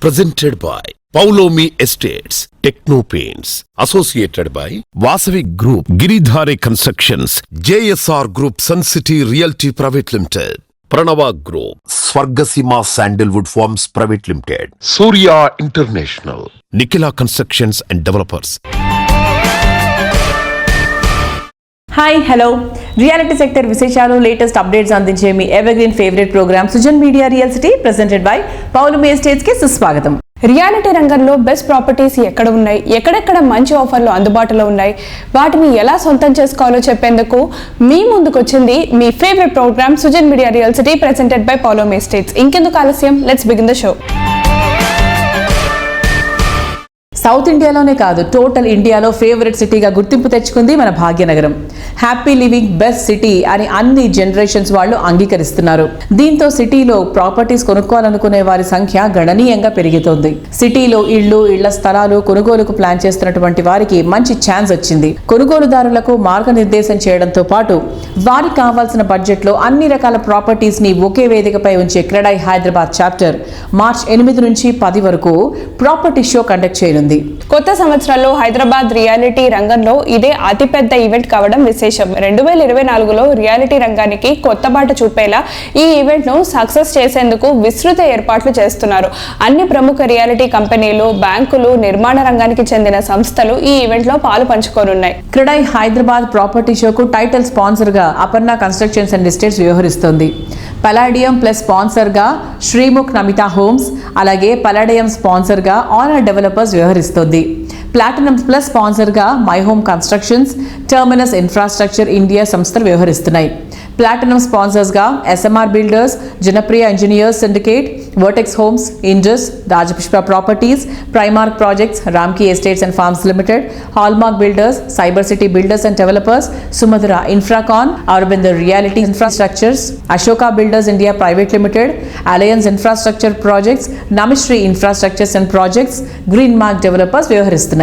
presented by Paulomi Estates, Techno Paints, associated by Vasavi Group, Giridhare Constructions, JSR Group, Sun City Realty Private Limited, Pranava Group, Swargasima Sandalwood Farms Private Limited, Surya International, Nikila Constructions and Developers. Hi hello reality sector విశేషాలు latest updates అందించే మీ evergreen favourite programme Sujan media real city presented by Paulami estates కి సుస్వాగతం. Reality రంగంలో best properties ఎక్కడ ఉన్నాయి, ఎక్కడెక్కడ మంచి ఆఫర్లు అందుబాటులో ఉన్నాయి, వాటిని ఎలా సొంతం చేసుకోవాలో చెప్పేందుకు మీ ముందుకు వచ్చింది మీ favourite programme Sujan media real city presented by Paulami estates. ఇంకెందుకు ఆలస్యం, let's begin the show. South ఇండియాలోనే కాదు, టోటల్ ఇండియాలో ఫేవరెట్ సిటీగా గుర్తింపు తెచ్చుకుంది మన Bhagyanagaram. Happy living best city అని అన్ని జనరేషన్స్ వాళ్ళు అంగీకరిస్తున్నారు. దీంతో సిటీలో ప్రాపర్టీస్ కొనుక్కోవాలనుకునే వారి సంఖ్య గణనీయంగా పెరుగుతోంది. సిటీలో ఇళ్ల స్థలాలు కొనుగోలుకు ప్లాన్ చేస్తున్నటువంటి వారికి మంచి ఛాన్స్ వచ్చింది. కొనుగోలుదారులకు మార్గనిర్దేశం చేయడంతో పాటు వారికి కావాల్సిన బడ్జెట్ లో అన్ని రకాల ప్రాపర్టీస్ ని ఒకే వేదికపై ఉంచే క్రెడై హైదరాబాద్ చాప్టర్ మార్చ్ 8 నుంచి 10 వరకు ప్రాపర్టీ షో కండక్ట్ చేయనుంది. కొత్త సంవత్సరంలో హైదరాబాద్ రియాలిటీ రంగంలో ఇదే అతిపెద్ద ఈవెంట్ కావడం విశేషం. 2024లో రియాలిటీ రంగానికి కొత్త బాట చూపేలా ఈ ఈవెంట్ ను సక్సెస్ చేసేందుకు విస్తృత ఏర్పాట్లు చేస్తున్నారు. అన్ని ప్రముఖ రియాలిటీ కంపెనీలు, బ్యాంకులు, నిర్మాణ రంగానికి చెందిన సంస్థలు ఈ ఈవెంట్ లో పాలు పంచుకోనున్నాయి. క్రెడై హైదరాబాద్ ప్రాపర్టీ షోకు టైటిల్ స్పాన్సర్ గా అపర్ణ కన్స్ట్రక్షన్స్ అండ్ ఎస్టేట్స్ వ్యవహరిస్తోంది. పలాడియం ప్లస్ స్పాన్సర్ గా శ్రీముఖ్ నమితా హోమ్స్, అలాగే పలాడియం స్పాన్సర్ గా ఆనర్ డెవలపర్స్ వ్యవహరిస్తోంది. ప్లాటినం ప్లస్ స్పాన్సర్ గా my home constructions, terminus infrastructure India సంస్థలు వ్యవహరిస్తున్నాయి. ప్లాటినం స్పాన్సర్స్ గా SMR builders, Janapriya engineers syndicate, vertex homes, Indus, Rajapushpa properties, Primark projects, Ramky estates and farms limited, hallmark builders, cyber city builders and developers, సుమధుర infracon, Aravinder reality infrastructures, Ashoka builders India private limited, alliance infrastructure projects, Namishree infrastructures and projects, green mark developers వ్యవహరిస్తున్నాయి.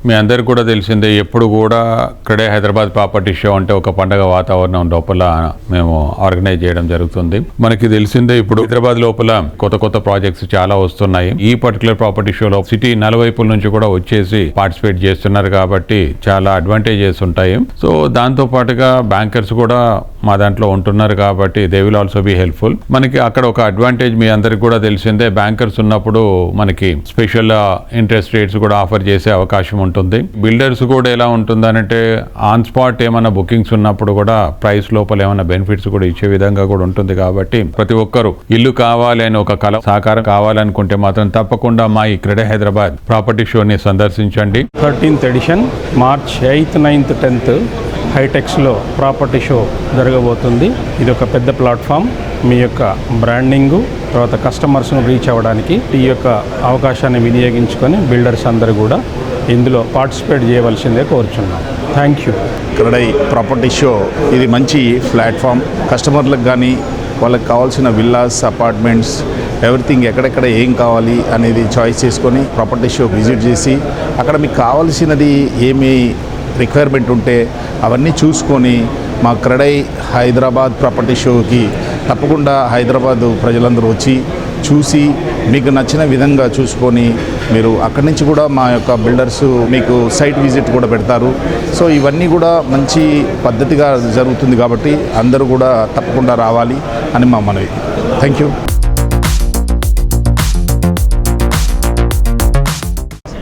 మీ అందరికి కూడా తెలిసిందే, ఎప్పుడు కూడా CREDAI Hyderabad property show అంటే ఒక పండగ వాతావరణం లోపల మేము ఆర్గనైజ్ చేయడం జరుగుతుంది. మనకి తెలిసిందే, ఇప్పుడు హైదరాబాద్ లోపల కొత్త కొత్త ప్రాజెక్ట్స్ చాలా వస్తున్నాయి. ఈ పర్టికులర్ ప్రాపర్టీ షోలో సిటీ నలువైపుల నుంచి కూడా వచ్చేసి పార్టిసిపేట్ చేస్తున్నారు కాబట్టి చాలా అడ్వాంటేజెస్ ఉంటాయి. సో దాంతో పాటుగా బ్యాంకర్స్ కూడా మా దాంట్లో ఉంటున్నారు కాబట్టి they will also be helpful. మనకి అక్కడ ఒక అడ్వాంటేజ్ మీ అందరికి కూడా తెలిసిందే, బ్యాంకర్స్ ఉన్నప్పుడు మనకి స్పెషల్ ఇంట్రెస్ట్ రేట్స్ కూడా ఆఫర్ చేసే అవకాశం ఉంటుంది. బిల్డర్స్ కూడా ఎలా ఉంటుందనంటే ఆన్ స్పాట్ ఏమైనా బుకింగ్స్ ఉన్నప్పుడు కూడా ప్రైస్ లోపల ఏమైనా బెనిఫిట్స్ కూడా ఇచ్చే విధంగా కూడా ఉంటుంది. కాబట్టి ప్రతి ఒక్కరు ఇల్లు కావాలి అని ఒక కల సాకారం కావాలనుకుంటే మాత్రం తప్పకుండా మా ఈ క్రెడై హైదరాబాద్ ప్రాపర్టీ షోని సందర్శించండి. 13th edition March 8th, 9th, 10th హైటెక్స్లో ప్రాపర్టీ షో జరగబోతుంది. ఇది ఒక పెద్ద ప్లాట్ఫామ్. మీ యొక్క బ్రాండింగు, తర్వాత కస్టమర్స్ను రీచ్ అవ్వడానికి ఈ యొక్క అవకాశాన్ని వినియోగించుకొని బిల్డర్స్ అందరూ కూడా ఇందులో పార్టిసిపేట్ చేయవలసిందే కోరుచున్నాం. Thank you. CREDAI property show ఇది మంచి ప్లాట్ఫామ్. కస్టమర్లకు కానీ వాళ్ళకి కావాల్సిన విల్లాస్, అపార్ట్మెంట్స్, ఎవ్రీథింగ్ ఎక్కడెక్కడ ఏం కావాలి అనేది చాయిస్ చేసుకొని ప్రాపర్టీ షో విజిట్ చేసి అక్కడ మీకు కావాల్సినది ఏమి రిక్వైర్మెంట్ ఉంటే అవన్నీ చూసుకొని మా క్రెడై హైదరాబాద్ ప్రాపర్టీ షోకి తప్పకుండా హైదరాబాద్ ప్రజలందరూ వచ్చి చూసి మీకు నచ్చిన విధంగా చూసుకొని మీరు అక్కడి నుంచి కూడా మా యొక్క బిల్డర్స్ మీకు సైట్ విజిట్ కూడా పెడతారు. సో ఇవన్నీ కూడా మంచి పద్ధతిగా జరుగుతుంది కాబట్టి అందరూ కూడా తప్పకుండా రావాలి అని మా మనవి. Thank you.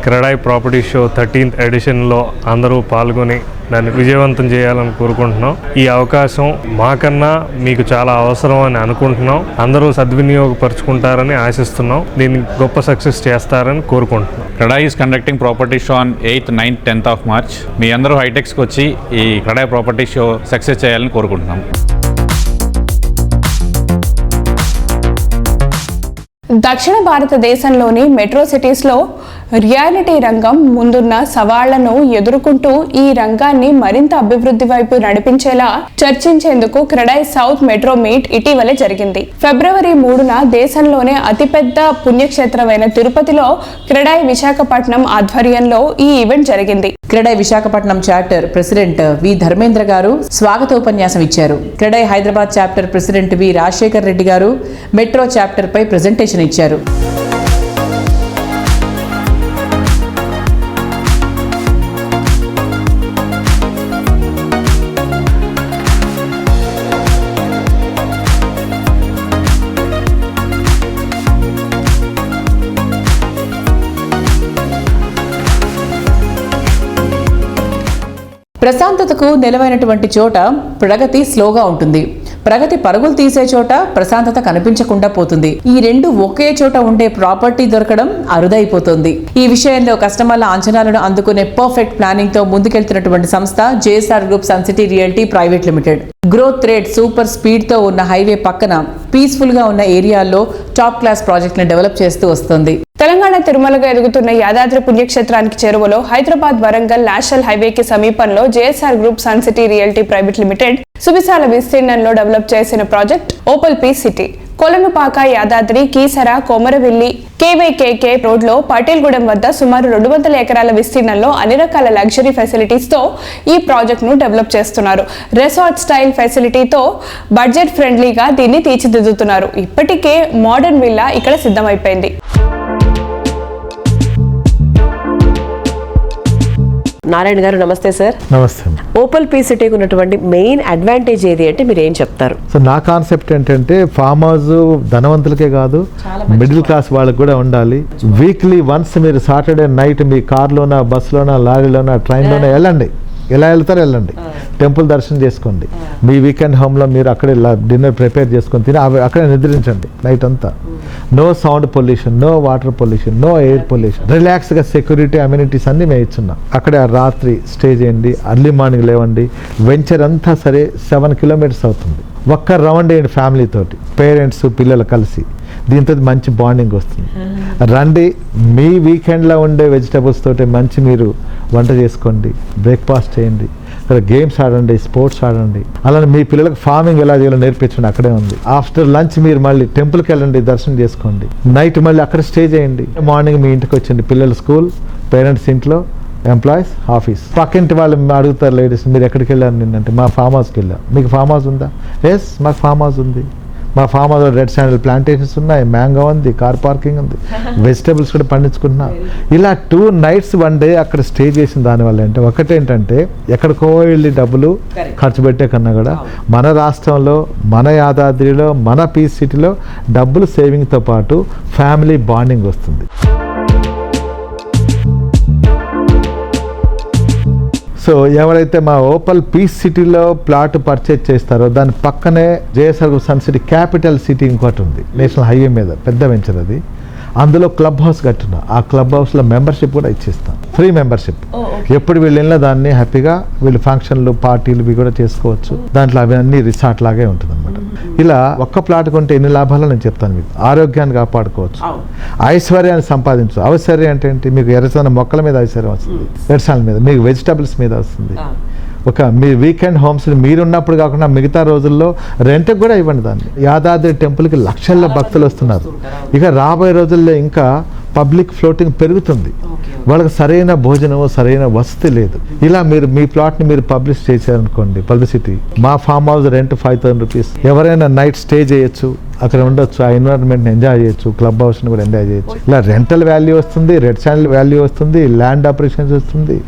CREDAI property show 13th ఎడిషన్లో అందరూ పాల్గొని దాన్ని విజయవంతం చేయాలని కోరుకుంటున్నాం. ఈ అవకాశం మాకన్నా మీకు చాలా అవసరం అని అనుకుంటున్నాం. అందరూ సద్వినియోగపరుచుకుంటారని ఆశిస్తున్నాం. దీన్ని గొప్ప సక్సెస్ చేస్తారని కోరుకుంటున్నాం. CREDAI is conducting property show on 8th, 9th, 10th of March. మీ అందరూ హైటెక్స్కి వచ్చి ఈ క్రెడై ప్రాపర్టీ షో సక్సెస్ చేయాలని కోరుకుంటున్నాం. దక్షిణ భారతదేశంలోని మెట్రో సిటీస్లో రియాలిటీ రంగం ముందున్న సవాళ్లను ఎదుర్కొంటూ ఈ రంగాన్ని మరింత అభివృద్ధి వైపు నడిపించేలా చర్చించేందుకు క్రెడాయ్ సౌత్ మెట్రో మీట్ ఇటీవలే జరిగింది. ఫిబ్రవరి 3న దేశంలోనే అతిపెద్ద పుణ్యక్షేత్రమైన తిరుపతిలో క్రెడాయ్ విశాఖపట్నం ఆధ్వర్యంలో ఈ ఈవెంట్ జరిగింది. క్రెడాయ్ విశాఖపట్నం చాప్టర్ ప్రెసిడెంట్ వి ధర్మేంద్ర గారు స్వాగత ఉపన్యాసం ఇచ్చారు. క్రెడాయ్ హైదరాబాద్ చాప్టర్ ప్రెసిడెంట్ వి రాజశేఖర్ రెడ్డి గారు మెట్రో చాప్టర్ పై ప్రెజెంటేషన్ ఇచ్చారు. ప్రశాంతతకు నెలవైనటువంటి చోట ప్రగతి స్లోగా ఉంటుంది. ప్రగతి పరుగులు తీసే చోట ప్రశాంతత కనిపించకుండా పోతుంది. ఈ రెండు ఒకే చోట ఉండే ప్రాపర్టీ దొరకడం అరుదైపోతుంది. ఈ విషయంలో కస్టమర్ల అంచనాలను అందుకునే పర్ఫెక్ట్ ప్లానింగ్ తో ముందుకెళ్తున్నటువంటి సంస్థ JSR group sun city realty private limited. Growth rate super speed తో ఉన్న హైవే పక్కన పీస్ఫుల్ గా ఉన్న ఏరియాల్లో టాప్ క్లాస్ ప్రాజెక్ట్ ని డెవలప్ చేస్తూ వస్తుంది. తెలంగాణ తిరుమలగా ఎదుగుతున్న యాదాద్రి పుణ్యక్షేత్రానికి చేరువలో హైదరాబాద్ వరంగల్ నేషనల్ హైవేకి సమీపంలో JSR group sun city realty private limited సువిశాల విస్తీర్ణంలో డెవలప్ చేసిన project opal P city. Kolanupaka, Yadadri, Keesara, Komaravelli, KYKK రోడ్లో పటేల్గూడెం వద్ద సుమారు 200 ఎకరాల విస్తీర్ణంలో అన్ని రకాల లగ్జరీ ఫెసిలిటీస్ తో ఈ ప్రాజెక్ట్ ను డెవలప్ చేస్తున్నారు. రెసార్ట్ స్టైల్ ఫెసిలిటీతో బడ్జెట్ ఫ్రెండ్లీగా దీన్ని తీర్చిదిద్దుతున్నారు. ఇప్పటికే మోడర్న్ విల్లా ఇక్కడ సిద్ధమైపోయింది. నారాయణ గారు నమస్తే సార్. నమస్తే. ఓపల్ పీ సిటీకి ఉన్నటువంటి మెయిన్ అడ్వాంటేజ్ ఏది అంటే మీరు ఏం చెప్తారు? సో నా కాన్సెప్ట్ ఏంటంటే ఫామ్ హౌస్ ధనవంతులకే కాదు మిడిల్ క్లాస్ వాళ్ళకి కూడా ఉండాలి. వీక్లీ వన్స్ మీరు సాటర్డే నైట్ మీ కార్లోనా, బస్సులోనా, లారీలోనా, ట్రైన్లోనా వెళ్ళండి. ఎలా వెళ్తారో వెళ్ళండి, టెంపుల్ దర్శనం చేసుకోండి. మీ వీకెండ్ హోమ్లో మీరు అక్కడే డిన్నర్ ప్రిపేర్ చేసుకొని తిని అక్కడే నిద్రించండి నైట్ అంతా. No sound pollution, no water pollution, no air pollution. రిలాక్స్గా సెక్యూరిటీ అమ్యూనిటీస్ అన్నీ మేము ఇచ్చున్నాం. అక్కడే రాత్రి స్టే చేయండి, అర్లీ మార్నింగ్ లేవండి. వెంచర్ అంతా సరే 7 కిలోమీటర్స్ అవుతుంది. ఒక్క రౌండ్ వేయండి ఫ్యామిలీ తోటి, పేరెంట్స్ పిల్లలు కలిసి. దీంతో మంచి బాండింగ్ వస్తుంది. రండి, మీ వీకెండ్లో ఉండే వెజిటబుల్స్ తోటి మంచి మీరు వంట చేసుకోండి, బ్రేక్ఫాస్ట్ చేయండి, అక్కడ గేమ్స్ ఆడండి, స్పోర్ట్స్ ఆడండి. అలానే మీ పిల్లలకు ఫార్మింగ్ ఎలా చేయాలో నేర్పించండి, అక్కడే ఉంది. ఆఫ్టర్ లంచ్ మీరు మళ్ళీ టెంపుల్కి వెళ్ళండి, దర్శనం చేసుకోండి. నైట్ మళ్ళీ అక్కడ స్టే చేయండి. మార్నింగ్ మీ ఇంటికి వచ్చింది, పిల్లలు స్కూల్, పేరెంట్స్ ఇంట్లో, ఎంప్లాయీస్ ఆఫీస్. పక్కింటి వాళ్ళు అడుగుతారు లేడీస్, మీరు ఎక్కడికి వెళ్ళారు నిన్నంటే మా ఫామ్ హౌస్కి వెళ్ళాం. మీకు ఫామ్ హౌస్ ఉందా? ఎస్, మాకు ఫామ్ హౌస్ ఉంది. మా ఫామ్ హౌస్లో రెడ్ శాండల్ ప్లాంటేషన్స్ ఉన్నాయి, మ్యాంగో ఉంది, కార్ పార్కింగ్ ఉంది, వెజిటేబుల్స్ కూడా పండించుకుంటున్నాం. ఇలా 2 nights 1 day అక్కడ స్టే చేసిన దానివల్ల అంటే ఒకటేంటంటే ఎక్కడికో వెళ్ళి డబ్బులు ఖర్చు పెట్టే కన్నా కూడా మన రాష్ట్రంలో, మన యాదాద్రిలో, మన పీస్ సిటీలో డబ్బులు సేవింగ్తో పాటు ఫ్యామిలీ బాండింగ్ వస్తుంది. సో ఎవరైతే మా ఓపల్ పీస్ సిటీలో ప్లాట్ పర్చేజ్ చేస్తారో దాని పక్కనే JSR sun city capital city ఇంకోటి ఉంది, నేషనల్ హైవే మీద పెద్ద వెంచర్ అది. అందులో క్లబ్ హౌస్ కట్టున్నా. ఆ క్లబ్ హౌస్లో మెంబర్షిప్ కూడా ఇచ్చేస్తాం, ఫ్రీ మెంబర్షిప్. ఎప్పుడు వీళ్ళు వెళ్ళినా దాన్ని హ్యాపీగా వీళ్ళు ఫంక్షన్లు, పార్టీలు ఇవి కూడా చేసుకోవచ్చు. దాంట్లో అవి అన్ని రిసార్ట్ లాగే ఉంటుంది అనమాట. ఇలా ఒక్క ప్లాట్ కొంటే ఎన్ని లాభాలు నేను చెప్తాను మీకు. ఆరోగ్యాన్ని కాపాడుకోవచ్చు, ఐశ్వర్యాన్ని సంపాదించు. ఐశ్వర్యం అంటే ఏంటి? మీకు ఎర్రచందన మొక్కల మీద ఐశ్వర్యం వస్తుంది, ఎర్రసాల మీద, మీకు వెజిటబుల్స్ మీద వస్తుంది. ఒక మీ వీకెండ్ హోమ్స్ మీరున్నప్పుడు కాకుండా మిగతా రోజుల్లో రెంట్కి కూడా ఇవ్వండి దాన్ని. యాదాద్రి టెంపుల్కి లక్షల భక్తులు వస్తున్నారు. ఇక రాబోయే రోజుల్లో ఇంకా పబ్లిక్ ఫ్లోటింగ్ పెరుగుతుంది. వాళ్ళకి సరైన భోజనం, సరైన వసతి లేదు. ఇలా మీరు మీ ప్లాట్ని మీరు పబ్లిష్ చేశారనుకోండి, పబ్లిసిటీ, మా ఫామ్ హౌస్ రెంట్ 5,000 రూపీస్. ఎవరైనా నైట్ స్టే చేయొచ్చు, అక్కడ ఉండొచ్చు, ఆ ఎన్విరాన్మెంట్ని ఎంజాయ్ చేయొచ్చు, క్లబ్ హౌస్ని కూడా ఎంజాయ్ చేయొచ్చు. ఇలా రెంటల్ వాల్యూ వస్తుంది, రెడ్ శాండల్ వాల్యూ వస్తుంది, ల్యాండ్ ఆపరేషన్స్ వస్తుంది,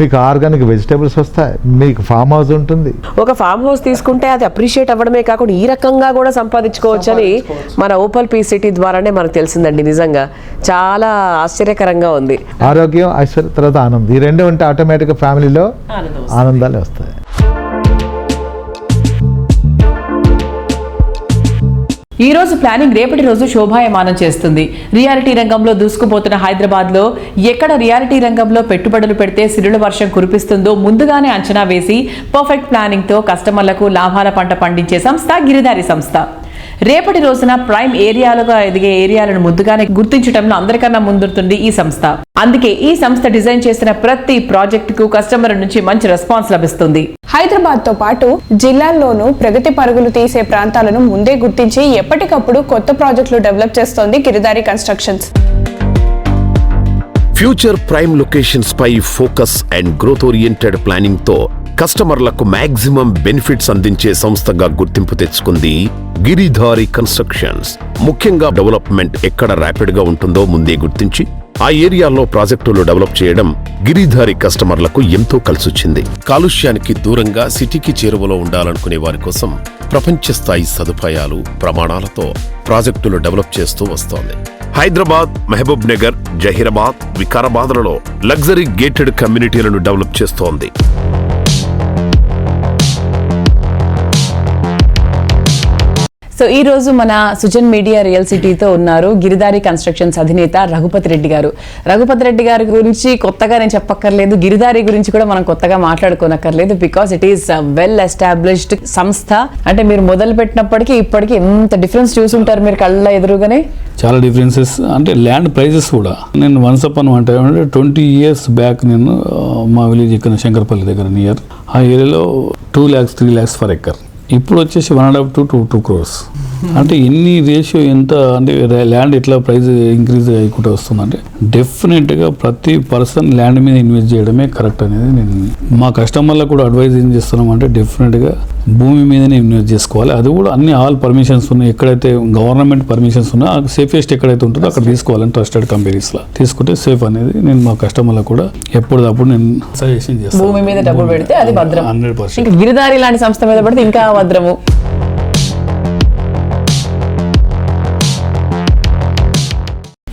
మీకు ఆర్గానిక్ వెజిటేబుల్స్ వస్తాయి, మీకు ఫామ్ హౌస్ ఉంటుంది. ఒక ఫామ్ హౌస్ తీసుకుంటే అది అప్రిషియేట్ అవ్వడమే కాకుండా ఈ రకంగా కూడా సంపాదించుకోవచ్చని మన ఓపల్ పీ సిటీ ద్వారానే మనకు తెలిసిందండి. నిజంగా చాలా ఆశ్చర్యకరంగా ఉంది. ఆరోగ్యం, ఐశ్వర్యం, తర్వాత ఆనందం, ఈ రెండు ఉంటే ఆటోమేటిక్గా ఫ్యామిలీలో ఆనందాలే వస్తాయి. ఈ రోజు ప్లానింగ్ రేపటి రోజు శోభాయమానం చేస్తుంది. రియాలిటీ రంగంలో దూసుకుపోతున్న హైదరాబాద్లో ఎక్కడ రియాలిటీ రంగంలో పెట్టుబడులు పెడితే సిరుల వర్షం కురిపిస్తుందో ముందుగానే అంచనా వేసి పర్ఫెక్ట్ ప్లానింగ్తో కస్టమర్లకు లాభాల పంట పండించే సంస్థ గిరిధారి సంస్థ. రేపటి రోజున ప్రైమ్ ఏరియాలుగా ఎదిగే ఏరియాలను ముందుగానే గుర్తించడంలో అందరికన్నా ముందుంటుంది ఈ సంస్థ. అందుకే ఈ సంస్థ డిజైన్ చేసిన ప్రతి ప్రాజెక్టుకు కస్టమర్ నుంచి మంచి రెస్పాన్స్ లభిస్తుంది. హైదరాబాద్ తో పాటు జిల్లాల్లోనూ ప్రగతి పరుగులు తీసే ప్రాంతాలను ముందే గుర్తించి ఎప్పటికప్పుడు కొత్త ప్రాజెక్టులు డెవలప్ చేస్తోంది Giridhari constructions. Future prime locations పై focus and growth oriented planning తో కస్టమర్లకు మాక్సిమం బెనిఫిట్స్ అందించే సంస్థగా గుర్తింపు తెచ్చుకుంది గిరిధారి కన్స్ట్రక్షన్స్. ముఖ్యంగా డెవలప్మెంట్ ఎక్కడ ర్యాపిడ్ గా ఉంటుందో ముందే గుర్తించి ఆ ఏరియాలో ప్రాజెక్టులు డెవలప్ చేయడం గిరిధారి కస్టమర్లకు ఎంతో కలిసొచ్చింది. కాలుష్యానికి దూరంగా సిటీకి చేరువలో ఉండాలనుకునే వారి కోసం ప్రపంచ స్థాయి సదుపాయాలు, ప్రమాణాలతో ప్రాజెక్టులు డెవలప్ చేస్తూ వస్తోంది. హైదరాబాద్, మహబూబ్ నగర్, జహీరాబాద్, వికారాబాద్లలో లగ్జరీ గేటెడ్ కమ్యూనిటీలను డెవలప్ చేస్తోంది. సో ఈ రోజు మన సుజన్ మీడియా రియల్ సిటీతో ఉన్నారు గిరిధారి కన్స్ట్రక్షన్స్ అధినేత రఘుపతి రెడ్డి గారు. రఘుపతి రెడ్డి గారి గురించి కొత్తగా నేను చెప్పక్కర్లేదు, గిరిధారి గురించి కూడా మనం కొత్తగా మాట్లాడుకోనక్కర్లేదు. Because it is well established సంస్థ. అంటే మీరు మొదలు పెట్టినప్పటికీ ఇప్పటికీ ఎంత డిఫరెన్స్ చూసుంటారు మీరు కళ్ళ ఎదురుగానే. చాలా డిఫరెన్సెస్ అంటే ల్యాండ్ ప్రైజెస్ కూడా. నేను వన్స్ అపాన్ వన్ టైం అంటే 20 years బ్యాక్ నేను మా విలేజ్ ఇక్కడ శంకరపల్లి దగ్గర నియర్ ఆ ఏరియాలో 2 lakhs 3 lakhs ఫర్ ఎకర్. ఇప్పుడు వచ్చేసి 1.5 to 2 crores. అంటే ఎన్ని రేషియో ఎంత అంటే ల్యాండ్ ఎట్లా ప్రైస్ ఇంక్రీజ్ అయ్యకుండా వస్తుందంటే డెఫినెట్గా ప్రతి పర్సన్ ల్యాండ్ మీద ఇన్వెస్ట్ చేయడమే కరెక్ట్ అనేది నేను మా కస్టమర్లకు కూడా అడ్వైజ్ ఏం చేస్తున్నాం అంటే డెఫినెట్గా భూమి మీదనే ఇన్వెస్ట్ చేసుకోవాలి. అది కూడా అన్ని ఆల్ పర్మిషన్స్ ఉన్నాయి, ఎక్కడైతే గవర్నమెంట్ పర్మిషన్స్ ఉన్నాయో సేఫెస్ట్ ఎక్కడైతే ఉంటుందో అక్కడ తీసుకోవాలని ట్రస్టెడ్ కంపెనీస్లో తీసుకుంటే సేఫ్ అనేది నేను మా కస్టమర్లకు కూడా ఎప్పటికప్పుడు నేను సజెషన్ చేస్తాను. భూమి మీద డబ్బులు పెడితే అది భద్రం. 100%. గిరిధారి లాంటి సంస్థ మీద పడితే ఇంకా భద్రము.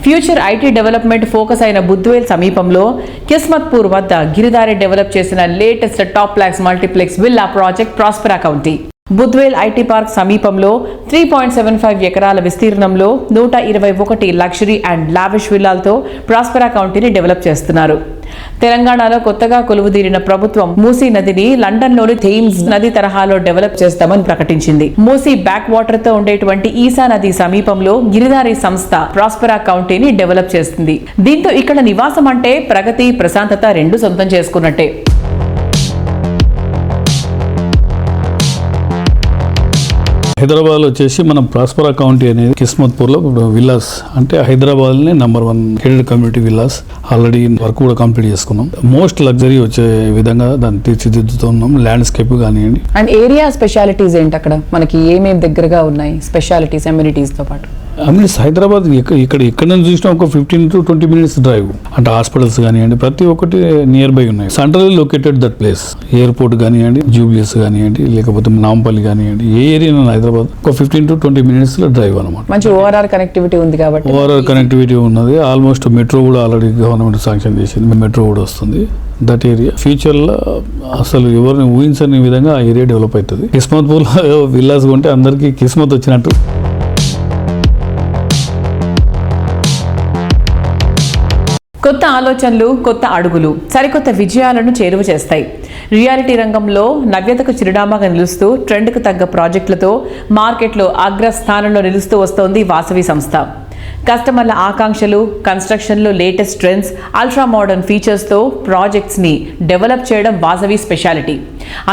ఫ్యూచర్ ఐటీ డెవలప్మెంట్ ఫోకస్ అయిన బుద్వేల్ సమీపంలో కిస్మత్పూర్ వద్ద గిరిధారి డెవలప్ చేసిన లేటెస్ట్ టాప్ ప్లాక్స్ multiplex villa project prospera county. Budvel IT park సమీపంలో 3.75 ఎకరాల విస్తీర్ణంలో 121 లగ్జరీ అండ్ లావిష్ విల్లాలతో ప్రాస్పెరా కౌంటీని డెవలప్ చేస్తున్నారు. తెలంగాణలో కొత్తగా కొలువుదీరిన ప్రభుత్వం మూసీ నదిని లండన్లోని థేమ్స్ నది తరహాలో డెవలప్ చేస్తామని ప్రకటించింది. మూసీ బ్యాక్ వాటర్ తో ఉండేటువంటి ఈసా నది సమీపంలో గిరిధారి సంస్థ ప్రాస్పెరా కౌంటీని డెవలప్ చేస్తుంది. దీంతో ఇక్కడ నివాసం అంటే ప్రగతి, ప్రశాంతత రెండు సొంతం చేసుకున్నట్టే. హైదరాబాద్లో వచ్చేసి మనం ప్రాస్పెరా కౌంటీ అనేది కిస్మత్పూర్లో విల్లాస్ అంటే హైదరాబాద్లోనే #1 gated community villas already work కూడా కంప్లీట్ చేసుకున్నాం. మోస్ట్ లగ్జరీ వచ్చే విధంగా దాన్ని తీర్చిదిద్దుతున్నాం. ల్యాండ్స్కేప్ కానివ్వండి. అండ్ ఏరియా స్పెషాలిటీస్ ఏంటి అక్కడ మనకి ఏమేమి దగ్గరగా ఉన్నాయి స్పెషాలిటీస్ అమ్యూనిటీస్ తో పాటు? అమ్యూనిటీస్ హైదరాబాద్ ఎక్కడ నుంచి చూసినా ఒక 15 to 20 minutes డ్రైవ్. అంటే హాస్పిటల్స్ కానివ్వండి ప్రతి ఒక్కటి నియర్ బై ఉన్నాయి. Centrally located that place. Airport కానివ్వండి, జూబ్లీస్ కానివ్వండి, లేకపోతే నాంపల్లి కానివ్వండి, ఏ ఏరియా హైదరాబాద్ ఒక 15 to 20 minutes డ్రైవ్ అనమాట. మంచి ఓఆర్ఆర్ కనెక్టివిటీ ఉంది కాబట్టి. ఓఆర్ఆర్ కనెక్టివిటీ ఉన్నది. ఆల్మోస్ట్ మెట్రో కూడా ఆల్రెడీ గవర్నమెంట్ శాంక్షన్ చేసింది. మెట్రో కూడా వస్తుంది. దట్ ఏరియా ఫ్యూచర్లో అసలు ఎవరిని ఊహించని విధంగా ఆ ఏరియా డెవలప్ అవుతుంది. కిస్మత్పూర్లో విల్లాస్ కొంటే అందరికీ కిస్మత్ వచ్చినట్టు. కొత్త ఆలోచనలు, కొత్త అడుగులు సరికొత్త విజయాలను చేరువ చేస్తాయి. రియాలిటీ రంగంలో నవ్యతకు చిరునామాగా నిలుస్తూ ట్రెండ్కు తగ్గ ప్రాజెక్టులతో మార్కెట్లో అగ్రస్థానంలో నిలుస్తూ వస్తోంది వాసవి సంస్థ. కస్టమర్ల ఆకాంక్షలు, కన్స్ట్రక్షన్లో లేటెస్ట్ ట్రెండ్స్, అల్ట్రా మోడర్న్ ఫీచర్స్తో ప్రాజెక్ట్స్ని డెవలప్ చేయడం వాసవి స్పెషాలిటీ.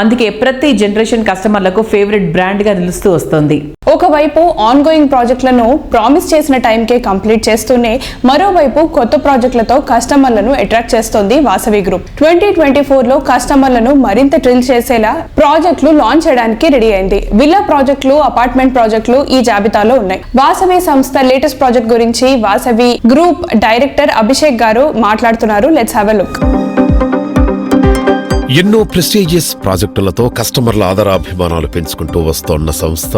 అందుకే ప్రతి జనరేషన్ కస్టమర్లకు ఫేవరెట్ బ్రాండ్గా నిలుస్తూ వస్తోంది. ఒకవైపు ఆన్ గోయింగ్ ప్రాజెక్టులను ప్రామిస్ చేసిన టైంకే కంప్లీట్ చేస్తూనే మరోవైపు కొత్త ప్రాజెక్టులతో కస్టమర్లను అట్రాక్ట్ చేస్తోంది వాసవి గ్రూప్. 2024లో కస్టమర్లను మరింత థ్రిల్ చేసేలా ప్రాజెక్టులు లాంచ్ చేయడానికి రెడీ అయింది. విల్లా ప్రాజెక్టులు, అపార్ట్మెంట్ ప్రాజెక్టులు ఈ జాబితాలో ఉన్నాయి. వాసవి సంస్థ లేటెస్ట్ ప్రాజెక్ట్ గురించి వాసవి గ్రూప్ డైరెక్టర్ అభిషేక్ గారు మాట్లాడుతున్నారు. Let's have a look. ఎన్నో ప్రెస్టీజియస్ ప్రాజెక్టులతో కస్టమర్ల ఆదరాభిమానాలు పెంచుకుంటూ వస్తోన్న సంస్థ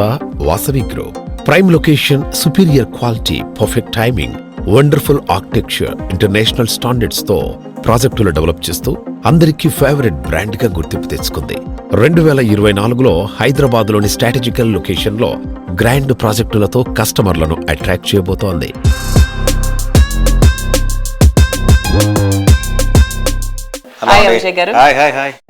Vasavi group. Prime location, superior quality, perfect timing, wonderful architecture, international standards తో ప్రాజెక్టులు డెవలప్ చేస్తూ అందరికీ ఫేవరెట్ బ్రాండ్ గా గుర్తింపు తెచ్చుకుంది. 2024లో హైదరాబాద్ లోని స్ట్రాటజికల్ లొకేషన్ లో గ్రాండ్ ప్రాజెక్టులతో కస్టమర్లను అట్రాక్ట్ చేయబోతోంది. హాయ్ అభిషేక్ గారు.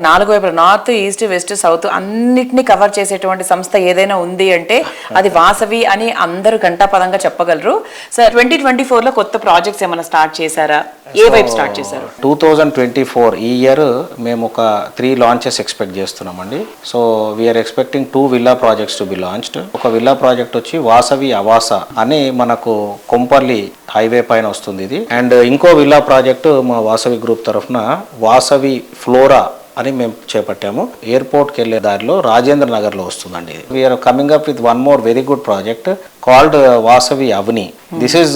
నాలుగు వైపులు నార్త్, ఈస్ట్, వెస్ట్, సౌత్ అన్నిటిని కవర్ చేసేటువంటి సంస్థ ఏదైనా ఉంది అంటే అది వాసవి అని అందరూ ఘంటాపదంగా చెప్పగలరు. సార్ 2024 లో కొత్త ప్రాజెక్ట్స్ ఏమైనా స్టార్ట్ చేశారా? ఏ వైపు స్టార్ట్ చేశారు? 2024 ఈ ఇయర్ మేము ఒక 3 లాంచెస్ ఎక్స్పెక్ట్ చేస్తున్నామండి. So we're expecting 2 villa projects to be launched. ఒక విల్లా ప్రాజెక్ట్ వచ్చి వాసవి అవాస అని మనకు కొంపల్లి హైవే పైన వస్తుంది ఇది. అండ్ ఇంకో విల్లా ప్రాజెక్టు మా వాసవి గ్రూప్ తరఫున వాసవి ఫ్లోరా అని మేము చేపట్టాము. ఎయిర్పోర్ట్కి వెళ్ళే దారిలో రాజేంద్ర నగర్లో వస్తుందండి. We're coming up with one more very good project called Vasavi Avani. This is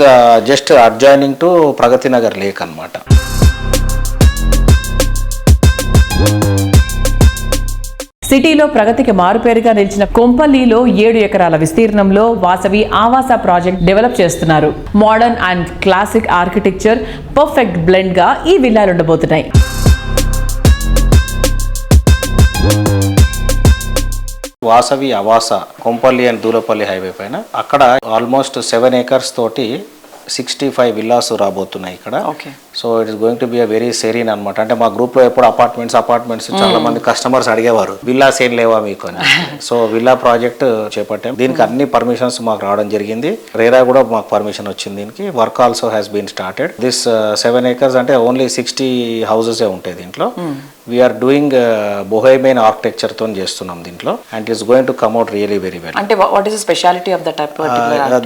just adjoining to Pragati Nagar lake అన్నమాట. సిటీలో ప్రగతికి మారుపేరుగా నిలిచిన కొంపల్లిలో 7 ఎకరాల విస్తీర్ణంలో వాసవి ఆవాస ప్రాజెక్ట్ డెవలప్ చేస్తున్నారు. Modern and classic architecture perfect blend గా ఈ విల్లాలు ఉండబోతున్నాయి. వాసవి అవాస కొంపల్లి అండ్ దూలపల్లి హైవే పైన అక్కడ ఆల్మోస్ట్ 7 acres తోటి 65 విల్లాస్ రాబోతున్నాయి ఇక్కడ. So it is going to be a very serene అనమాట. అంటే మా గ్రూప్ లో ఎప్పుడు అపార్ట్మెంట్స్ చాలా మంది కస్టమర్స్ అడిగేవారు విల్లాస్ ఏం లేవా మీకు అని. సో విల్లా ప్రాజెక్ట్ చేపట్టాం. దీనికి అన్ని పర్మిషన్స్ మాకు రావడం జరిగింది. రేరా కూడా మాకు పర్మిషన్ వచ్చింది. దీనికి work also has been started. This 7 acres అంటే ఓన్లీ 60 హౌసెస్ ఉంటాయి దీంట్లో. వీఆర్ డూయింగ్ బొహేమియన్ ఆర్కిటెక్చర్ తో చేస్తున్నాం దీంట్లో. And it's going to come out really very well. అంటే what is the speciality of the type?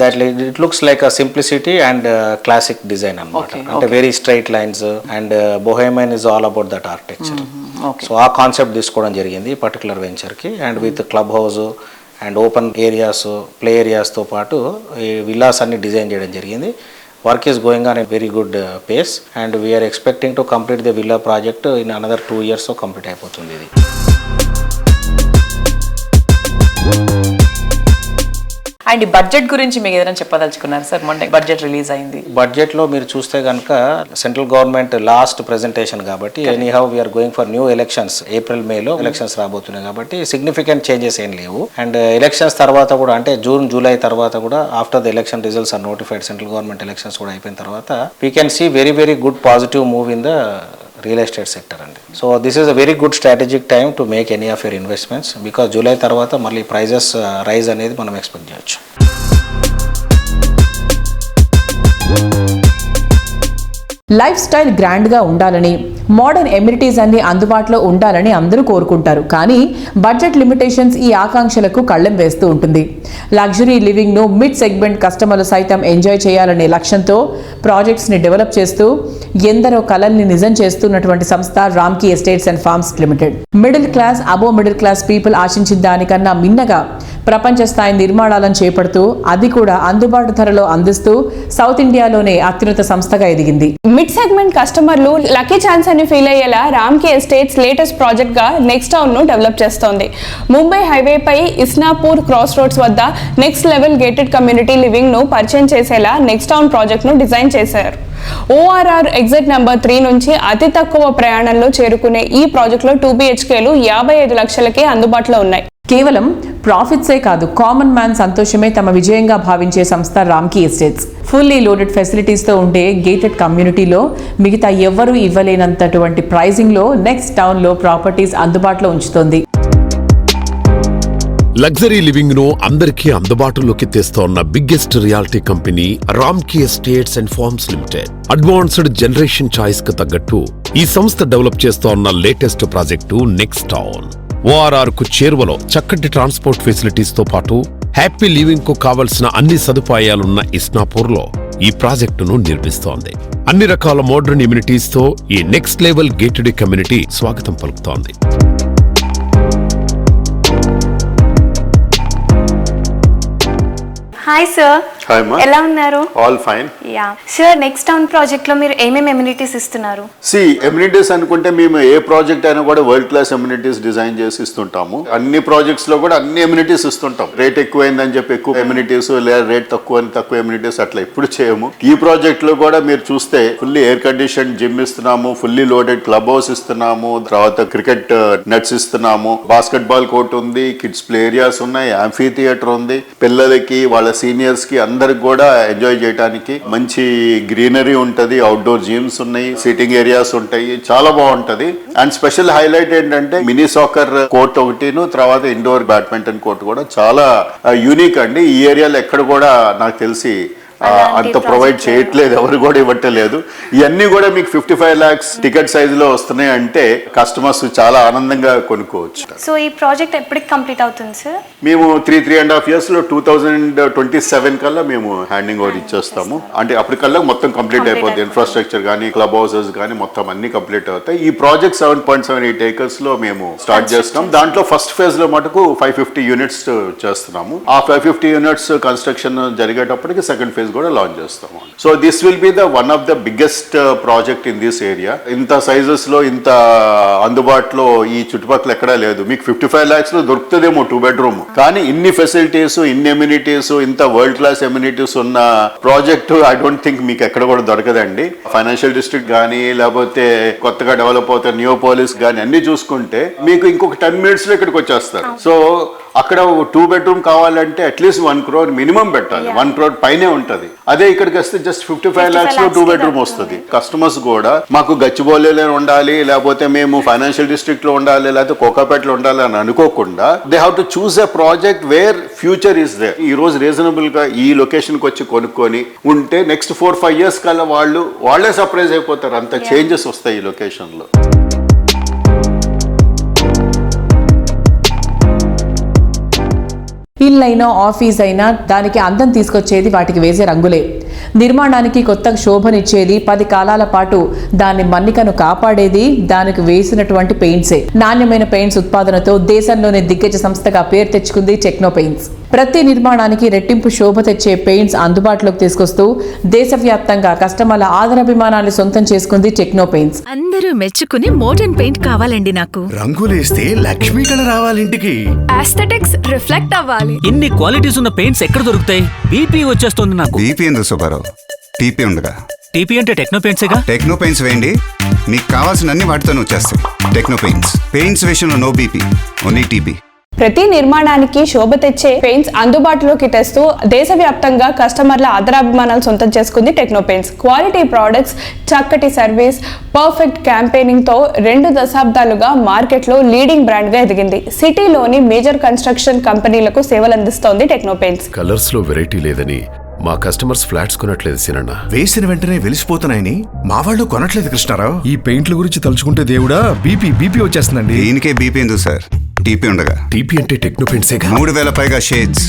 That it looks like a simplicity and classic design అన్నమాట. అంటే very straight lines and bohemian is all about that architecture. So ఆ concept తీసుకోవడం జరిగింది particular venture కి. And with club house and open areas, play ఏరియాస్తో పాటు ఈ villas అన్ని డిజైన్ చేయడం జరిగింది. Work is going on at very good pace and we are expecting to complete the villa project in another 2 years. So complete అయిపోతుంది ఇది. And budget గురించి మీకు ఏదైనా చెప్పదలుచుకున్నారు సార్? మొన్న బడ్జెట్ రిలీజ్ అయింది. బడ్జెట్ లో మీరు చూస్తే కనుక సెంట్రల్ గవర్నమెంట్ లాస్ట్ ప్రెజెంటేషన్ కాబట్టి any how we're going for new elections. April మేలో ఎలక్షన్స్ రాబోతున్నాయి కాబట్టి సిగ్నిఫికెంట్ చేంజెస్ ఏం లేవు. అండ్ ఎలక్షన్స్ తర్వాత కూడా అంటే జూన్ జూలై తర్వాత కూడా after the election results are notified, central government elections కూడా అయిపోయిన తర్వాత we can see very very good positive move in the real estate sector అండి. So this is a very good strategic time to make any of your investments because July తర్వాత మళ్ళీ prices rise అనేది మనం expect చేయొచ్చు. Life style గ్రాండ్గా ఉండాలని, modern amenities అన్ని అందుబాటులో ఉండాలని అందరూ కోరుకుంటారు. కానీ బడ్జెట్ లిమిటేషన్స్ ఈ ఆకాంక్షలకు కళ్ళెం వేస్తూ ఉంటుంది. లగ్జరీ లివింగ్ను మిడ్ సెగ్మెంట్ కస్టమర్లు సైతం ఎంజాయ్ చేయాలనే లక్ష్యంతో ప్రాజెక్ట్స్ని డెవలప్ చేస్తూ ఎందరో కలల్ని నిజం చేస్తున్నటువంటి సంస్థ Ramky estates and farms limited. Middle class, above middle class people ఆశించిన దానికన్నా మిన్నగా ప్రపంచ స్థాయి నిర్మాణాలను చేపడుతూ అది కూడా అందుబాటు ధరలో అందిస్తూ సౌత్ ఇండియాలోనే అత్యున్నత సంస్థగా ఎదిగింది. మిడ్ సెగ్మెంట్ కస్టమర్లు లక్కీ ఛాన్స్ అని ఫీల్ అయ్యేలా రామ్కీ ఎస్టేట్స్ లేటెస్ట్ ప్రాజెక్ట్ గా నెక్స్ట్ టౌన్ ను డెవలప్ చేస్తోంది. ముంబై హైవే పై ఇస్నాపూర్ క్రాస్ రోడ్స్ వద్ద next level gated community living ను పరిచయం చేసేలా నెక్స్ట్ టౌన్ ప్రాజెక్ట్ ను డిజైన్ చేశారు. ORR ఎగ్జిట్ నెంబర్ 3 నుంచి అతి తక్కువ ప్రయాణంలో చేరుకునే ఈ ప్రాజెక్టులో 2 BHKలు 55 లక్షలకే అందుబాటులో ఉన్నాయి. కేవలం ప్రాఫిట్సే కాదు, కామన్ మ్యాన్ సంతోషమే తమ విజయంగా భావించే సంస్థ రామ్కీ ఎస్టేట్స్. ఫుల్లీ లోడెడ్ ఫెసిలిటీస్తో ఉండే గేటెడ్ కమ్యూనిటీలో మిగతా ఎవ్వరూ ఇవ్వలేనంతటువంటి ప్రైజింగ్లో నెక్స్ట్ టౌన్లో ప్రాపర్టీస్ అందుబాటులో ఉంచుతోంది. లగ్జరీ లివింగ్ ను అందరికీ అందుబాటులోకి తెస్తోన్న biggest reality company Ramky estates and farms limited. Advanced generation choice కు తగ్గట్టు ఈ సంస్థ డెవలప్ చేస్తోన్న latest project next town. ORR కు చేరువలో చక్కటి ట్రాన్స్పోర్ట్ ఫెసిలిటీస్ తో పాటు హ్యాపీ లివింగ్ కు కావలసిన అన్ని సదుపాయాలున్న ఇస్నాపూర్ లో ఈ ప్రాజెక్టును నిర్మిస్తోంది. అన్ని రకాల మోడర్న్ ఇమ్యూనిటీస్ తో ఈ నెక్స్ట్ లెవెల్ గేటెడ్ కమ్యూనిటీ స్వాగతం పలుకుతోంది. Hi sir. హాయ్ మా. ఎలా ఉన్నారు? All fine. Yeah sir, next town project లో మీరు ఏమేమి ఎమ్యూనిటీస్ ఇస్తున్నారు? ఎమ్యూనిటీస్ అనుకుంటే మేము ఏ ప్రాజెక్ట్ అయినా కూడా వరల్డ్ క్లాస్ ఎమ్యూనిటీస్ డిజైన్ చేసి ఇస్తుంటాము. అన్ని ప్రాజెక్ట్స్ లో కూడా అన్ని ఎమ్యూనిటీస్ ఇస్తుంటాం. రేట్ ఎక్కువైందని చెప్పి ఎక్కువ ఎమ్యూనిటీస్, లేదా రేట్ తక్కువ అని తక్కువ ఎమ్యూనిటీస్ అట్లా ఎప్పుడు చేయము. ఈ ప్రాజెక్ట్ లో కూడా మీరు చూస్తే ఫుల్లీ ఎయిర్ కండిషన్ జిమ్ ఇస్తున్నాము, ఫుల్లీ లోడెడ్ క్లబ్ హౌస్ ఇస్తున్నాము, తర్వాత క్రికెట్ నెట్స్ ఇస్తున్నాము, బాస్కెట్ బాల్ కోర్ట్ ఉంది, కిడ్స్ ప్లే ఏరియాస్ ఉన్నాయి, యాంఫీ థియేటర్ ఉంది. పిల్లలకి వాళ్ళ సీనియర్స్ కి అందరికి కూడా ఎంజాయ్ చేయడానికి మంచి గ్రీనరీ ఉంటది, అవుట్డోర్ జిమ్స్ ఉన్నాయి, సిట్టింగ్ ఏరియాస్ ఉంటాయి, చాలా బాగుంటది. అండ్ స్పెషల్ హైలైట్ ఏంటంటే మినీ సాకర్ కోర్ట్ ఒకటిను, తర్వాత ఇండోర్ బ్యాడ్మింటన్ కోర్ట్ కూడా చాలా యూనిక్ అండి. ఈ ఏరియాలో ఎక్కడ కూడా నాకు తెలిసి అంత ప్రొవైడ్ చేయట్లేదు, ఎవరు కూడా ఇవ్వట్లేదు. ఇవన్నీ కూడా మీకు 55 lakhs టికెట్ సైజులో వస్తున్నాయి అంటే కస్టమర్స్ చాలా ఆనందంగా కొనుక్కోవచ్చు. సో ఈ ప్రాజెక్ట్ ఎప్పటికి కంప్లీట్ అవుతుంది సార్? మేము 3.5 years లో 2027 కల్లా మేము హ్యాండింగ్ ఓవర్ ఇచ్చేస్తాము. అంటే అప్పటికల్లా మొత్తం కంప్లీట్ అయిపోతుంది. ఇన్ఫ్రాస్ట్రక్చర్ కానీ, క్లబ్ హౌసెస్ కానీ మొత్తం అన్ని కంప్లీట్ అవుతాయి. ఈ ప్రాజెక్ట్ 7.78 acres లో మేము స్టార్ట్ చేస్తున్నాం. దాంట్లో ఫస్ట్ ఫేజ్ లో మటుకు 550 units చేస్తున్నాము. ఆ 550 units కన్స్ట్రక్షన్ జరిగేటప్పటికి సెకండ్ ఫేజ్ కూడా లాంచ్ చేస్తాము. So this will be the one of the biggest project in this area. ఇంత సైజెస్ లో, ఇంత అందుబాటులో ఈ చుట్టుపక్కల ఎక్కడా లేదు. మీకు 55 lakhs లో దొరుకుతుందేమో 2 bedroom, కానీ ఇన్ని ఫెసిలిటీస్, ఇన్ని ఎమ్యూనిటీస్, ఇంత వరల్డ్ క్లాస్ ఎమ్యూనిటీస్ ఉన్న ప్రాజెక్ట్ ఐ డోంట్ థింక్ మీకు ఎక్కడ కూడా దొరకదండి. ఫైనాన్షియల్ డిస్ట్రిక్ట్ కానీ, లేకపోతే కొత్తగా డెవలప్ అవుతాయి నియోపోలిస్ కానీ అన్ని చూసుకుంటే మీకు ఇంకొక 10 minutes లో ఇక్కడికి వచ్చేస్తారు. సో అక్కడ 2 bedroom కావాలంటే అట్లీస్ట్ 1 crore మినిమం పెట్టాలి, 1 crore పైనే ఉంటది. అదే ఇక్కడికి వస్తే జస్ట్ 55 lakhs లో 2 bedroom వస్తుంది. కస్టమర్స్ కూడా మాకు గచ్చిబౌలిలో ఉండాలి, లేకపోతే మేము ఫైనాన్షియల్ డిస్ట్రిక్ట్ లో ఉండాలి, లేకపోతే కోకాపేటలో ఉండాలి అని అనుకోకుండా they have to choose a project where future is there. ఈ రోజు రీజనబుల్ గా ఈ లొకేషన్ కి వచ్చి కొనుక్కొని ఉంటే నెక్స్ట్ 4-5 years కల్లా వాళ్ళే సర్ప్రైజ్ అయిపోతారు. అంత చేంజెస్ వస్తాయి ఈ లొకేషన్ లో. ఇల్లు అయినా, ఆఫీస్ అయినా దానికి అందం తీసుకొచ్చేది వాటికి వేసే రంగులే. నిర్మాణానికి కొత్త శోభనిచ్చేది, 10 కాలాల పాటు దాని మన్నికను కాపాడేది దానికి వేసినటువంటి పెయింట్సే. నాణ్యమైన పెయింట్స్ ఉత్పాదనతో దేశంలోనే దిగ్గజ సంస్థగా పేరు తెచ్చుకుంది టెక్నో పెయింట్స్. ప్రతి నిర్మాణానికి రెట్టింపు శోభ తెచ్చే పెయింట్స్ అందుబాటులోకి తీసుకొస్తూ దేశవ్యాప్తంగా కస్టమర్ల ఆదరాభిమానాన్ని సొంతం చేసుకుంది టెక్నో పెయింట్స్. అందరూ మెచ్చుకుని మోడర్న్ పెయింట్ కావాలండి నాకు. రంగులేస్తే లక్ష్మీ కళ రావాలింటికి. ఆస్థెటిక్స్ రిఫ్లెక్ట్ అవ్వాలి. ఇన్ని క్వాలిటీస్ ఉన్న పెయింట్స్ ఎక్కడ దొరుకుతాయి? బీపీ వచ్చేస్తుంది నాకు. బీపీ ఎందుకు సుబ్బారావు? టీపీ ఉండగా. టీపీ అంటే టెక్నో పెయింట్సేగా. టెక్నో పెయింట్స్ వేయండి, మీకు కావాల్సిన అన్ని వాటితోనే వచ్చేస్తాయి. Techno paints. పెయింట్స్ విషయంలో నో బీపీ, ఓన్లీ టీపీ. ప్రతి నిర్మాణానికి శోభ తెచ్చే పెయింట్స్ అందుబాటులోకి తెస్తూ దేశవ్యాప్తంగా కస్టమర్ల ఆదరాభిమానాలు సొంతం చేసుకుంది టెక్నో పెయింట్స్. క్వాలిటీ ప్రోడక్ట్స్, చక్కటి సర్వీస్, పర్ఫెక్ట్ క్యాంపెయినింగ్ తో 2 దశాబ్దాలుగా మార్కెట్లో లీడింగ్ బ్రాండ్ గా ఎదిగింది. సిటీలోని మేజర్ కన్స్ట్రక్షన్ కంపెనీలకు సేవలు అందిస్తోంది టెక్నో పెయింట్స్. కలర్స్ లో వెరైటీ లేదని మా కస్టమర్స్ ఫ్లాట్స్ కొనట్లేదు సినన్న. వేసిన వెంటనే వెలిసిపోతున్నాయని మా వాళ్ళు కొనట్లేదు కృష్ణారావు. ఈ పెయింట్ల గురించి తలుచుకుంటే దేవుడా బీపీ వచ్చేస్తుందండి. దీనికే బీపీ ఎందుకు సార్? టీపీ ఉండగా. టీపీ అంటే టెక్నో పెయింట్సే. 3000 పైగా షేడ్స్,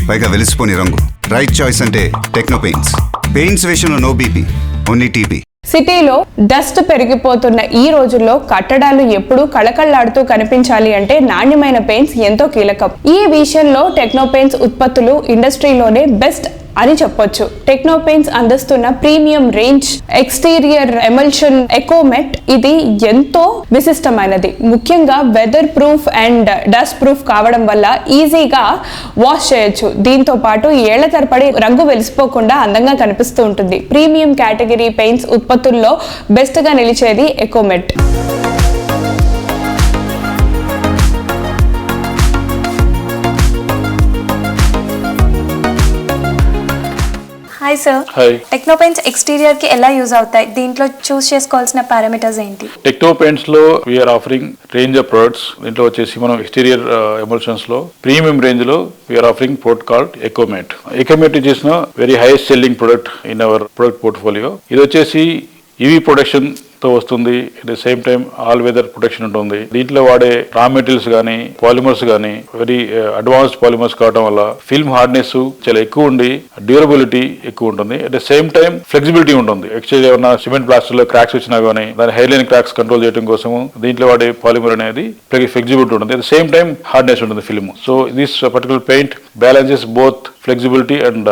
పైగా వెలిసిపోని రంగు. రైట్ చాయిస్ అంటే టెక్నో పెయింట్స్. పెయింట్స్ విషయంలో నో బీపీ, ఓన్లీ టీపీ. సిటీలో డస్ట్ పెరిగిపోతున్న ఈ రోజుల్లో కట్టడాలు ఎప్పుడూ కళకళలాడుతూ కనిపించాలి అంటే నాణ్యమైన పెయింట్స్ ఎంతో కీలకం. ఈ విషయంలో టెక్నో పెయింట్స్ ఉత్పత్తులు ఇండస్ట్రీలోనే బెస్ట్ అని చెప్పొచ్చు. టెక్నో పెయింట్స్ అందిస్తున్న premium range exterior emulsion ecomet ఇది ఎంతో విశిష్టమైనది. ముఖ్యంగా weather proof and dust proof కావడం వల్ల ఈజీగా వాష్ చేయొచ్చు. దీంతో పాటు ఏళ్ల తరబడి రంగు వెలిసిపోకుండా అందంగా కనిపిస్తూ ఉంటుంది. ప్రీమియం కేటగిరీ పెయింట్స్ ఉత్పత్తుల్లో బెస్ట్ గా నిలిచేది Ecomet. Hi sir. Techno paints exterior కి ఎలా యూజ్ అవుతాయి? దీంట్లో చూస్ చేసుకోవాల్సిన పారామీటర్స్ ఏంటి? టెక్నో పెయింట్స్ లో we're offering range of products. దీంట్లో వచ్చేసి మనం ఎక్స్టీరియర్ ఎమల్షన్స్ లో ప్రీమియం రేంజ్ లో we're offering product called Ecomet. Ecomet చేసిన very highest selling product in our product portfolio. ఇది వచ్చేసి ఈవీ ప్రొడక్షన్ తో వస్తుంది. At the same time all weather protection ఉంటుంది. దీంట్లో వాడే రా మెటీరియల్స్ కానీ, పాలిమర్స్ కానీ వెరీ అడ్వాన్స్డ్ పాలిమర్స్ కావడం వల్ల ఫిల్మ్ హార్డ్నెస్ చాలా ఎక్కువ ఉండి డ్యూరబిలిటీ ఎక్కువ ఉంటుంది. At the same time flexibility ఉంటుంది. ఎక్స్చేంజ్ ఏమన్నా సిమెంట్ ప్లాస్టర్ లో క్రాక్స్ వచ్చినా కానీ దాని హెయిర్లైన్ క్రాక్స్ కంట్రోల్ చేయడం కోసం దీంట్లో వాడే పాలిమర్ అనేది ఫ్లెక్సిబిలిటీ ఉంటుంది. At the same time hardness ఉంటుంది film. So this particular paint balances both flexibility and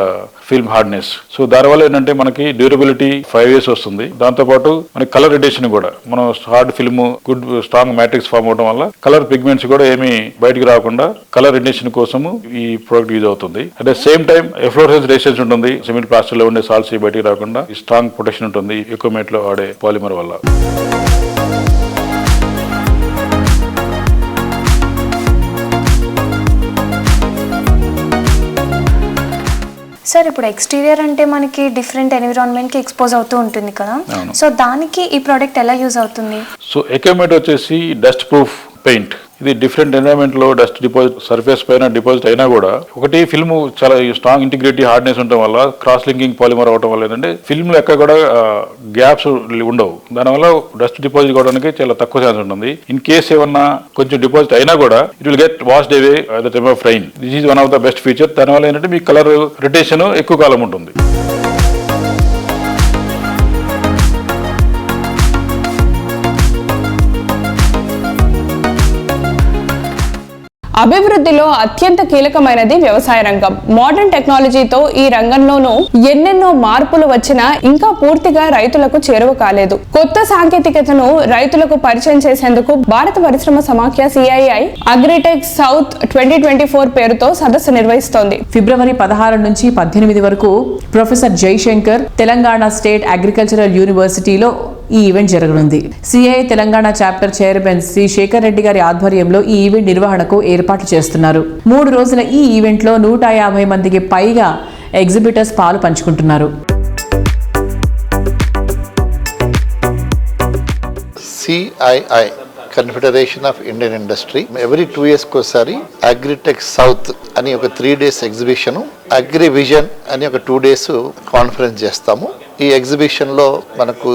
film hardness. So దానివల్ల ఏంటంటే మనకి డ్యూరబిలిటీ 5 years వస్తుంది. దాంతోపాటు మనకి కలర్ రిటేషన్ కూడా, మనం hard film good strong matrix form అవడం వల్ల కలర్ పిగ్మెంట్స్ కూడా ఏమి బయటకు రాకుండా కలర్ రిటేషన్ కోసము ఈ ప్రోడక్ట్ యూజ్ అవుతుంది. At the same time efflorescence resistance ఉంటుంది. సిమెంట్ ప్లాస్టర్ లో ఉండే సాల్ట్స్ బయటకు రాకుండా స్ట్రాంగ్ ప్రొటెక్షన్ ఉంటుంది ఎకోమెట్ లో వాడే పాలిమర్ వల్ల. సో సార్ ఇప్పుడు ఎక్స్టీరియర్ అంటే మనకి డిఫరెంట్ ఎన్విరాన్మెంట్ కి ఎక్స్పోజ్ అవుతూ ఉంటుంది కదా, సో దానికి ఈ ప్రోడక్ట్ ఎలా యూజ్ అవుతుంది? సో ఎకోమేట్ వచ్చేసి డస్ట్ ప్రూఫ్ పెయింట్. ఇది డిఫరెంట్ ఎన్వైరన్మెంట్ లో డస్ట్ డిపాజిట్ సర్ఫేస్ పైన డిపాజిట్ అయినా కూడా ఒకటి ఫిల్మ్ చాలా స్ట్రాంగ్ ఇంటిగ్రిటీ హార్డ్నెస్ ఉండడం వల్ల, క్రాస్ లింకింగ్ పాలిమర్ అవడం వల్ల ఏంటంటే ఫిల్మ్ లో ఎక్కడ కూడా గ్యాప్స్ ఉండవు. దానివల్ల డస్ట్ డిపాజిట్ కావడానికి చాలా తక్కువ ఛాన్స్ ఉంటుంది. ఇన్ కేస్ ఏమన్నా కొంచెం డిపాజిట్ అయినా కూడా it will get washed away at the time of rain. This is one of the best feature. దానివల్ల ఏంటంటే మీ కలర్ రొటేషన్ ఎక్కువ కాలం ఉంటుంది. అభివృద్ధిలో అత్యంత కీలకమైనది వ్యవసాయ రంగం. మోడర్న్ టెక్నాలజీతో ఈ రంగంలోనూ ఎన్నెన్నో మార్పులు వచ్చినా ఇంకా పూర్తిగా రైతులకు చేరువ కాలేదు. కొత్త సాంకేతికతను రైతులకు పరిచయం చేసేందుకు భారత పరిశ్రమ సమాఖ్య CII అగ్రిటెక్ సౌత్ 2024 పేరుతో సదస్సు నిర్వహిస్తోంది. ఫిబ్రవరి 16 నుంచి 18 వరకు professor Jaishankar Telangana state agricultural యూనివర్సిటీలో ఈ ఈవెంట్ జరగనుంది. CII Telangana chapter chairman Shri Shekar Reddy గారి ఆధ్వర్యంలో ఈ ఈవెంట్ నిర్వహణకు ఏర్పాట్లు చేస్తున్నారు. 3 రోజుల ఈ ఈవెంట్ లో 150 మందికి పైగా ఎగ్జిబిటర్స్ పాలు పంచుకుంటున్నారు. CII confederation of Indian industry every 2 years ఒకసారి అగ్రిటెక్ సౌత్ అని ఒక 3 days ఎగ్జిబిషన్, అగ్రి విజన్ అని ఒక 2 days కాన్ఫరెన్స్ చేస్తాము. ఈ ఎగ్జిబిషన్లో మనకు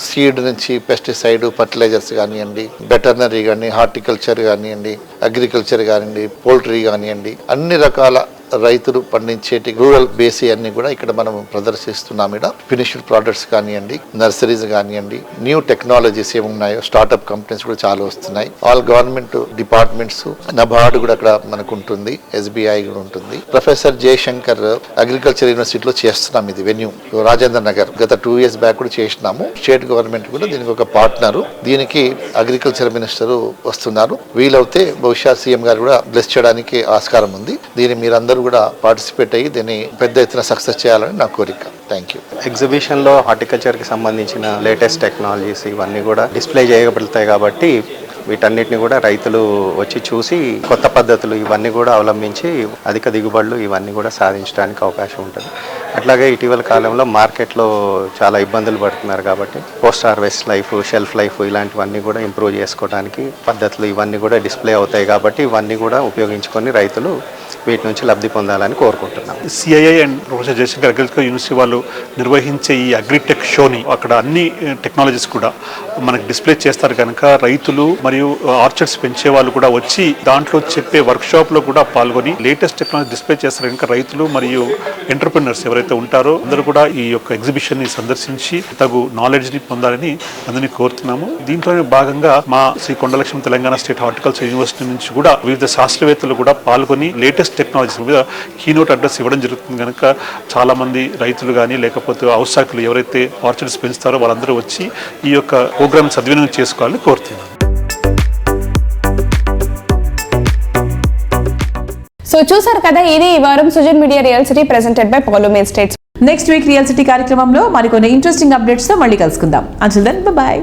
సీడ్ నుంచి పెస్టిసైడ్, ఫర్టిలైజర్స్ కానివ్వండి, వెటర్నరీ కానీ, హార్టికల్చర్ కానివ్వండి, అగ్రికల్చర్ కానివ్వండి, పోల్ట్రీ కానివ్వండి, అన్ని రకాల రైతులు పండించేటి రూరల్ బేసి అన్ని కూడా ఇక్కడ మనం ప్రదర్శిస్తున్నాం. ఇక్కడ ఫినిష్డ్ ప్రోడక్ట్స్ కానివ్వండి, నర్సరీస్ కానివ్వండి, న్యూ టెక్నాలజీస్ ఏమున్నాయో, స్టార్ట్అప్ కంపెనీస్ కూడా చాలా వస్తున్నాయి. ఆల్ గవర్నమెంట్ డిపార్ట్మెంట్స్, నబార్డు కూడా అక్కడ మనకు ఉంటుంది, SBI కూడా ఉంటుంది. ప్రొఫెసర్ జయశంకర్ అగ్రికల్చర్ యూనివర్సిటీలో చేస్తున్నాం. ఇది వెన్యూ రాజేంద్ర నగర్. గత 2 years బ్యాక్ కూడా చేసినాము. స్టేట్ గవర్నమెంట్ కూడా దీనికి ఒక పార్ట్నరు. దీనికి అగ్రికల్చర్ మినిస్టర్ వస్తున్నారు. వీలవుతే బహుశా CM గారు కూడా బ్లెస్ చేయడానికి ఆస్కారం ఉంది. దీన్ని మీరందరూ కూడా పార్టిసిపేట్ అయ్యి దీన్ని పెద్ద ఎత్తున సక్సెస్ చేయాలని నా కోరిక. Thank you. ఎగ్జిబిషన్లో హార్టికల్చర్కి సంబంధించిన లేటెస్ట్ టెక్నాలజీస్ ఇవన్నీ కూడా డిస్ప్లే చేయబడతాయి కాబట్టి వీటన్నిటిని కూడా రైతులు వచ్చి చూసి కొత్త పద్ధతులు ఇవన్నీ కూడా అవలంబించి అధిక దిగుబడులు ఇవన్నీ కూడా సాధించడానికి అవకాశం ఉంటుంది. అట్లాగే ఇటీవల కాలంలో మార్కెట్లో చాలా ఇబ్బందులు పడుతున్నారు కాబట్టి post harvest life, shelf life ఇలాంటివన్నీ కూడా ఇంప్రూవ్ చేసుకోవడానికి పద్ధతులు ఇవన్నీ కూడా డిస్ప్లే అవుతాయి కాబట్టి ఇవన్నీ కూడా ఉపయోగించుకొని రైతులు వీటి నుంచి లబ్ధి పొందాలని కోరుకుంటున్నాం. CII and professor Jayashankar agriculture university వాళ్ళు నిర్వహించే ఈ అగ్రిటెక్ షోని అక్కడ అన్ని టెక్నాలజీస్ కూడా మనకి డిస్ప్లే చేస్తారు కనుక రైతులు మరియు ఆర్చర్డ్స్ పెంచే వాళ్ళు కూడా వచ్చి దాంట్లో చెప్పే వర్క్షాప్లో కూడా పాల్గొని లేటెస్ట్ టెక్నాలజీ డిస్ప్లే చేస్తారు కనుక రైతులు మరియు ఎంటర్ప్రెన్యూర్స్ ఎవరైతే ఉంటారో అందరూ కూడా ఈ యొక్క ఎగ్జిబిషన్ని సందర్శించి తగు నాలెడ్జ్ని పొందాలని అందరినీ కోరుతున్నాము. దీంట్లోనే భాగంగా మా Shri Kondalakshmi Telangana state horticulture university నుంచి కూడా వివిధ శాస్త్రవేత్తలు కూడా పాల్గొని లేటెస్ట్ టెక్నాలజీస్ మీద కీనోట్ అడ్రస్ ఇవ్వడం జరుగుతుంది కనుక చాలామంది రైతులు కానీ లేకపోతే ఔత్సాహికులు ఎవరైతే ఆర్చర్డ్స్ పెంచుతారో వాళ్ళందరూ వచ్చి ఈ యొక్క ప్రోగ్రామ్ సద్వినియోగం చేసుకోవాలని కోరుతున్నాను. సో చూసారు కదా, ఇది ఈ వారం Sujan media real city presented by Paulomi estates. Next week real city కార్యక్రమంలో మరికొన్ని ఇంట్రెస్టింగ్ అప్డేట్స్ తో మళ్ళీ కలుసుకుందాం. Until then by.